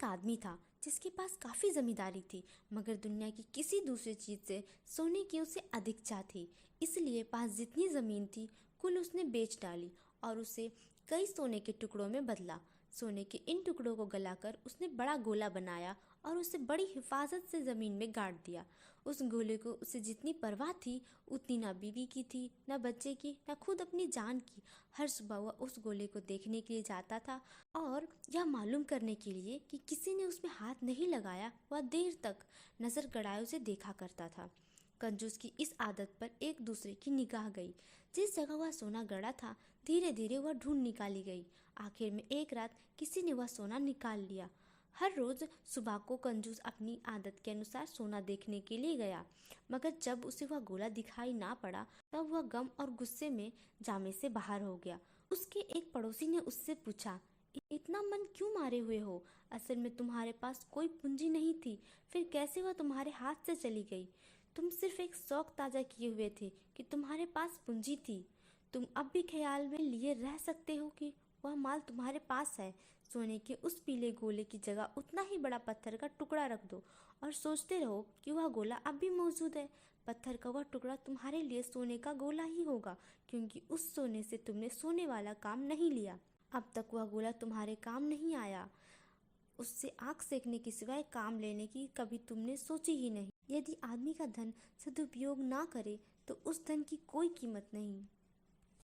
आदमी था जिसके पास काफ़ी ज़मींदारी थी, मगर दुनिया की किसी दूसरी चीज़ से सोने की उसे अधिक चाह थी। इसलिए पास जितनी ज़मीन थी कुल उसने बेच डाली और उसे कई सोने के टुकड़ों में बदला। सोने के इन टुकड़ों को गलाकर उसने बड़ा गोला बनाया और उसे बड़ी हिफाजत से ज़मीन में गाड़ दिया। उस गोले को उसे जितनी परवाह थी उतनी ना बीवी की थी, ना बच्चे की, ना खुद अपनी जान की। हर सुबह वह उस गोले को देखने के लिए जाता था और यह मालूम करने के लिए कि किसी ने उसमें हाथ नहीं लगाया, वह देर तक नज़र गड़ाए उसे देखा करता था। कंजूस की इस आदत पर एक दूसरे की निगाह गई। जिस जगह वह सोना गड़ा था धीरे धीरे वह ढूंढ निकाली गई। आखिर में एक रात किसी ने वह सोना निकाल लिया। हर रोज सुबह को कंजूस अपनी आदत के अनुसार सोना देखने के लिए गया, मगर जब उसे वह गोला दिखाई ना पड़ा तब वह गम और गुस्से में जामे से बाहर हो गया। उसके एक पड़ोसी ने उससे पूछा, इतना मन क्यों मारे हुए हो? असल में तुम्हारे पास कोई पूंजी नहीं थी, फिर कैसे वह तुम्हारे हाथ से चली गई? तुम सिर्फ एक शौक ताजा किए हुए थे कि तुम्हारे पास पूंजी थी। तुम अब भी ख्याल में लिए रह सकते हो कि वह माल तुम्हारे पास है। सोने के उस पीले गोले की जगह उतना ही बड़ा पत्थर का टुकड़ा रख दो और सोचते रहो कि वह गोला अब भी मौजूद है। पत्थर का वह टुकड़ा तुम्हारे लिए सोने का गोला ही होगा, क्योंकि उस सोने से तुमने सोने वाला काम नहीं लिया। अब तक वह गोला तुम्हारे काम नहीं आया। उससे आग सेकने के सिवाय काम लेने की कभी तुमने सोची ही नहीं। यदि आदमी का धन सदुपयोग ना करे तो उस धन की कोई कीमत नहीं।